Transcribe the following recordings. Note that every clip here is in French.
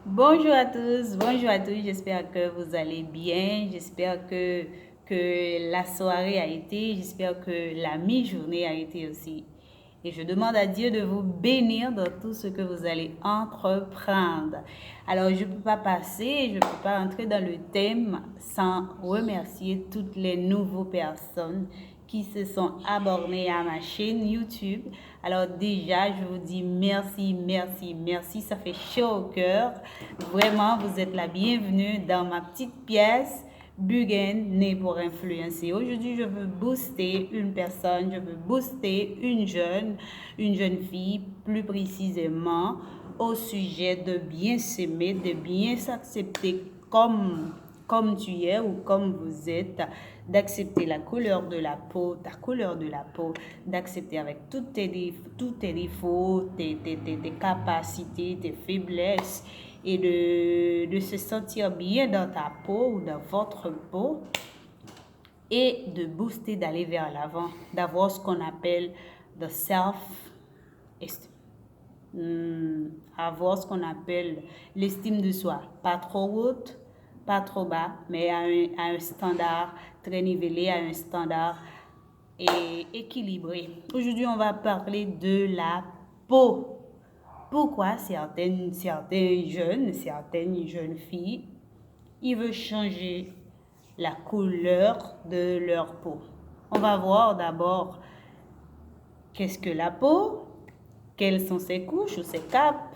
bonjour à tous, j'espère que vous allez bien, j'espère que la soirée a été, j'espère que la mi-journée a été aussi. Et je demande à Dieu de vous bénir dans tout ce que vous allez entreprendre. Alors, je ne peux pas passer, je ne peux pas entrer dans le thème sans remercier toutes les nouvelles personnes qui se sont abonnés à ma chaîne YouTube. Alors déjà, je vous dis merci, merci, merci. Ça fait chaud au cœur. Vraiment, vous êtes la bienvenue dans ma petite pièce Bugen, né pour influencer. Aujourd'hui, je veux booster une personne, je veux booster une jeune fille, plus précisément au sujet de bien s'aimer, de bien s'accepter comme tu es ou comme vous êtes, d'accepter la couleur de la peau, ta couleur de la peau, d'accepter avec tous tes défauts, tes capacités, tes faiblesses et de se sentir bien dans ta peau ou dans votre peau et de booster, d'aller vers l'avant, d'avoir ce qu'on appelle the self-esteem. Avoir ce qu'on appelle l'estime de soi, pas trop haute, pas trop bas, mais à un standard très nivelé, à un standard équilibré. Aujourd'hui, on va parler de la peau. Pourquoi certaines jeunes filles, ils veulent changer la couleur de leur peau. On va voir d'abord qu'est-ce que la peau, quelles sont ses couches ou ses capes,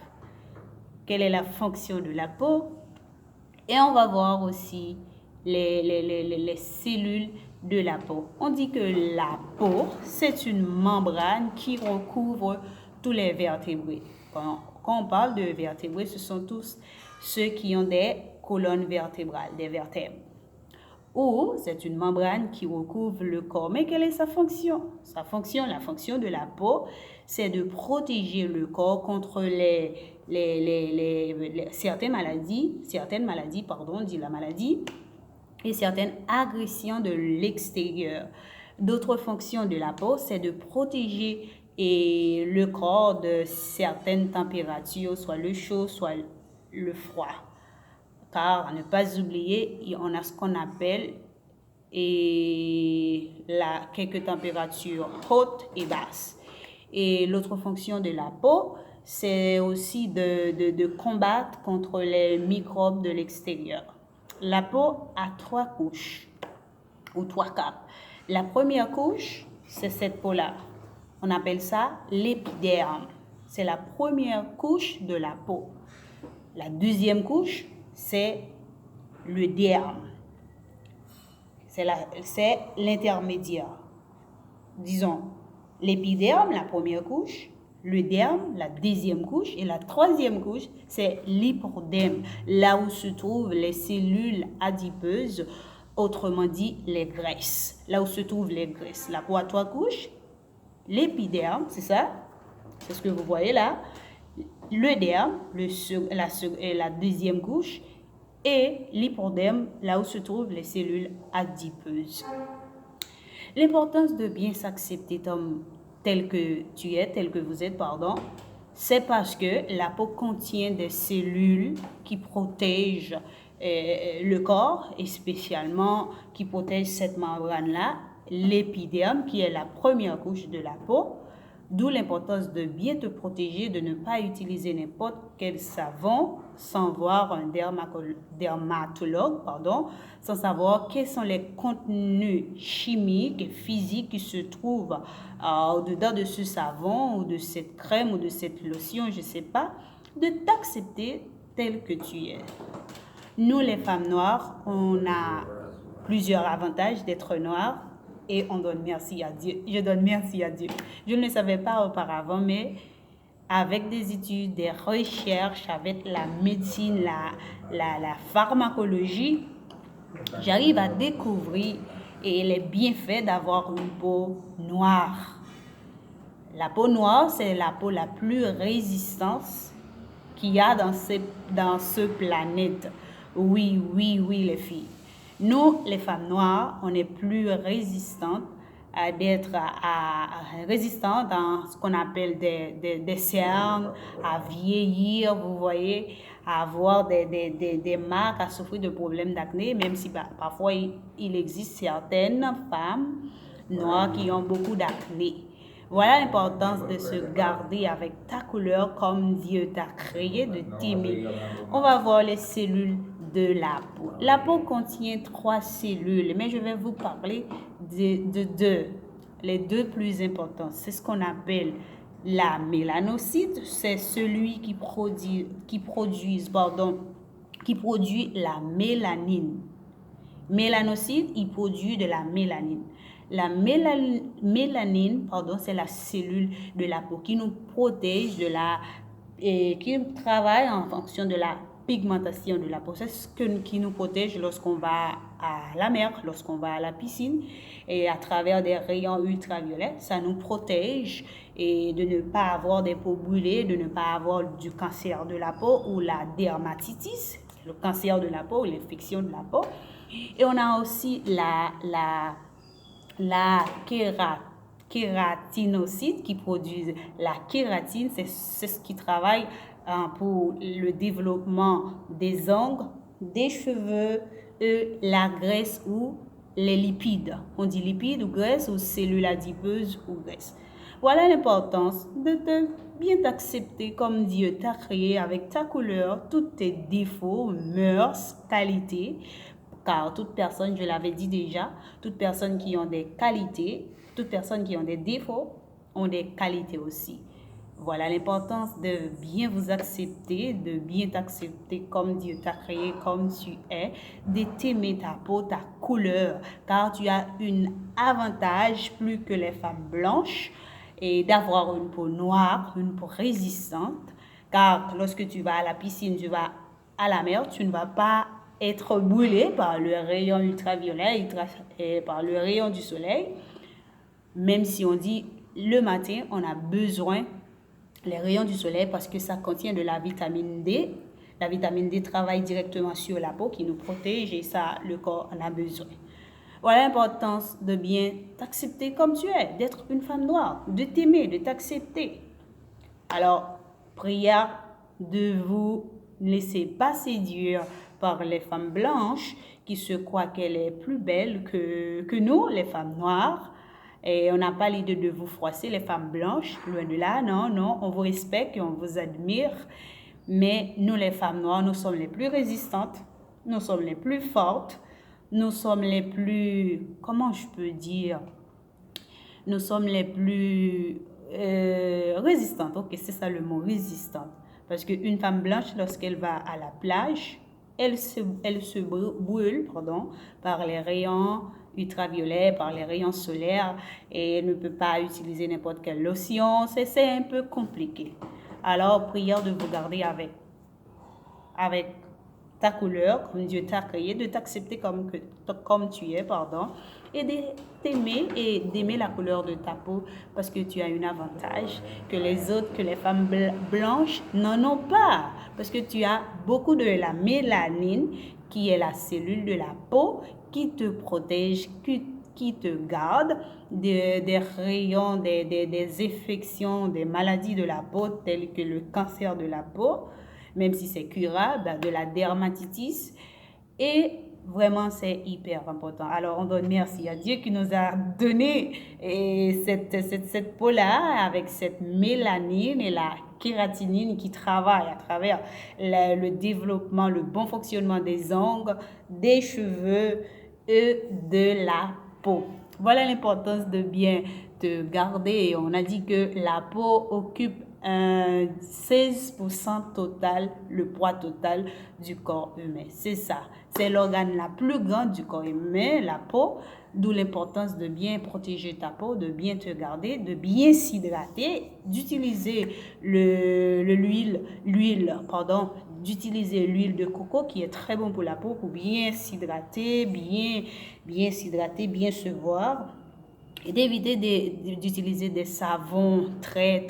quelle est la fonction de la peau. Et on va voir aussi les cellules de la peau. On dit que la peau, c'est une membrane qui recouvre tous les vertébrés. Quand on parle de vertébrés, ce sont tous ceux qui ont des colonnes vertébrales, des vertèbres. Ou c'est une membrane qui recouvre le corps. Mais quelle est sa fonction? La fonction de la peau, c'est de protéger le corps contre certaines maladies, et certaines agressions de l'extérieur. D'autres fonctions de la peau, c'est de protéger le corps de certaines températures, soit le chaud, soit le froid. Car, à ne pas oublier, on a ce qu'on appelle quelques températures hautes et basses. Et l'autre fonction de la peau, c'est aussi de combattre contre les microbes de l'extérieur. La peau a 3 couches ou 3 capes. La première couche, c'est cette peau-là. On appelle ça l'épiderme. C'est la première couche de la peau. La deuxième couche, c'est le derme. C'est l'intermédiaire. Disons, l'épiderme, la première couche, le derme, la deuxième couche, et la troisième couche, c'est l'hypoderme, là où se trouvent les cellules adipeuses, autrement dit les graisses. Là où se trouvent les graisses. La peau a 3 couches, l'épiderme, c'est ça, c'est ce que vous voyez là, le derme, la deuxième couche, et l'hypoderme, là où se trouvent les cellules adipeuses. L'importance de bien s'accepter tel que vous êtes, c'est parce que la peau contient des cellules qui protègent le corps et spécialement qui protègent cette membrane-là, l'épiderme, qui est la première couche de la peau. D'où l'importance de bien te protéger, de ne pas utiliser n'importe quel savon sans voir un dermatologue, sans savoir quels sont les contenus chimiques et physiques qui se trouvent au-dedans de ce savon ou de cette crème ou de cette lotion, je ne sais pas, de t'accepter tel que tu es. Nous, les femmes noires, on a plusieurs avantages d'être noires. Et on donne merci à Dieu. Je donne merci à Dieu. Je ne le savais pas auparavant, mais avec des études, des recherches, avec la médecine, la pharmacologie, j'arrive à découvrir les bienfaits d'avoir une peau noire. La peau noire, c'est la peau la plus résistante qu'il y a dans ce planète. Oui, les filles. Nous, les femmes noires, on est plus résistantes résistantes dans ce qu'on appelle des cernes, à vieillir, vous voyez, à avoir des marques, à souffrir de problèmes d'acné, même si parfois il existe certaines femmes noires qui ont beaucoup d'acné. Voilà l'importance de se garder avec ta couleur comme Dieu t'a créé, de t'aimer. On va voir les cellules de la peau. La peau contient 3 cellules, mais je vais vous parler de deux. Les deux plus importants, c'est ce qu'on appelle la mélanocyte, c'est celui qui produit la mélanine. Mélanocyte, il produit de la mélanine. La mélanine, c'est la cellule de la peau qui nous protège qui travaille en fonction de la pigmentation de la peau. C'est ce qui nous protège lorsqu'on va à la mer, lorsqu'on va à la piscine, et à travers des rayons ultraviolets, ça nous protège et de ne pas avoir des peaux brûlées, de ne pas avoir du cancer de la peau ou la dermatitis, le cancer de la peau ou l'infection de la peau. Et on a aussi la kératinocyte qui produit la kératine, c'est ce qui travaille pour le développement des ongles, des cheveux, la graisse ou les lipides. On dit lipides ou graisse ou cellules adipeuses ou graisse. Voilà l'importance de bien t'accepter comme Dieu t'a créé avec ta couleur, tous tes défauts, mœurs, qualités. Car toute personne, je l'avais dit déjà, toute personne qui ont des qualités, toute personne qui ont des défauts, ont des qualités aussi. Voilà l'importance de bien vous accepter, de bien t'accepter comme Dieu t'a créé, comme tu es, de t'aimer ta peau, ta couleur, car tu as un avantage plus que les femmes blanches et d'avoir une peau noire, une peau résistante, car lorsque tu vas à la piscine, tu vas à la mer, tu ne vas pas être brûlé par le rayon ultraviolet et par le rayon du soleil. Même si on dit le matin, on a besoin les rayons du soleil parce que ça contient de la vitamine D. La vitamine D travaille directement sur la peau qui nous protège et ça, le corps en a besoin. Voilà l'importance de bien t'accepter comme tu es, d'être une femme noire, de t'aimer, de t'accepter. Alors, prière de vous laisser pas séduire par les femmes blanches qui se croient qu'elle est plus belle que nous, les femmes noires. Et on n'a pas l'idée de vous froisser, les femmes blanches, loin de là, non, on vous respecte et on vous admire. Mais nous, les femmes noires, nous sommes les plus résistantes, nous sommes les plus fortes, nous sommes les plus, comment je peux dire, nous sommes les plus résistantes. Ok, c'est ça le mot, résistante. Parce qu'une femme blanche, lorsqu'elle va à la plage, elle se brûle par les rayons ultraviolets, par les rayons solaires, et elle ne peut pas utiliser n'importe quelle lotion. C'est un peu compliqué. Alors, prière de vous garder avec ta couleur, comme Dieu t'a créé, de t'accepter comme tu es, et de t'aimer et d'aimer la couleur de ta peau parce que tu as un avantage que les femmes blanches n'en ont pas. Parce que tu as beaucoup de la mélanine qui est la cellule de la peau qui te protège, qui te garde des rayons, des infections, des maladies de la peau telles que le cancer de la peau, même si c'est curable, de la dermatitis. Et vraiment, c'est hyper important. Alors, on donne merci à Dieu qui nous a donné cette peau-là avec cette mélanine et la kératinine qui travaille à travers le développement, le bon fonctionnement des ongles, des cheveux et de la peau. Voilà l'importance de bien te garder. On a dit que la peau occupe 16% total, le poids total du corps humain. C'est ça. C'est l'organe la plus grande du corps humain, la peau. D'où l'importance de bien protéger ta peau, de bien te garder, de bien s'hydrater, d'utiliser d'utiliser l'huile de coco qui est très bon pour la peau pour bien s'hydrater, bien s'hydrater, bien se voir. Et d'éviter d'utiliser des savons très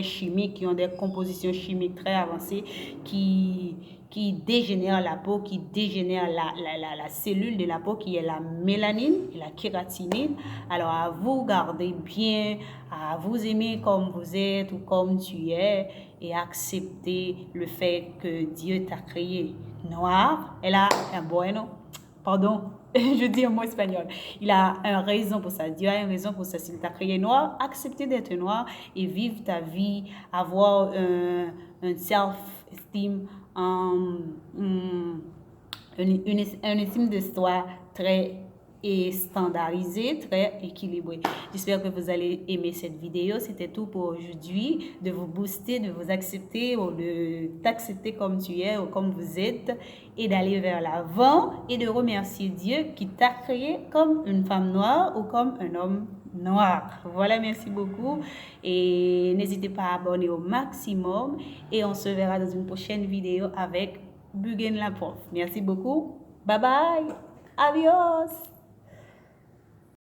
chimiques qui ont des compositions chimiques très avancées qui qui dégénère la peau, qui dégénère la cellule de la peau qui est la mélanine et la kératinine. Alors à vous garder bien, à vous aimer comme vous êtes ou comme tu es et accepter le fait que Dieu t'a créé noir. Elle a un bueno, pardon, je dis un mot espagnol. Il a une raison pour ça. Dieu a une raison pour ça. S'il t'a créé noir, accepter d'être noir et vivre ta vie, avoir un self-esteem, une estime de soi très standardisée, très équilibrée. J'espère que vous allez aimer cette vidéo. C'était tout pour aujourd'hui. De vous booster, de vous accepter ou de t'accepter comme tu es ou comme vous êtes et d'aller vers l'avant et de remercier Dieu qui t'a créé comme une femme noire ou comme un homme noir. Voilà, merci beaucoup. Et n'hésitez pas à abonner au maximum et on se verra dans une prochaine vidéo avec Buguen la prof. Merci beaucoup. Bye bye. Adios.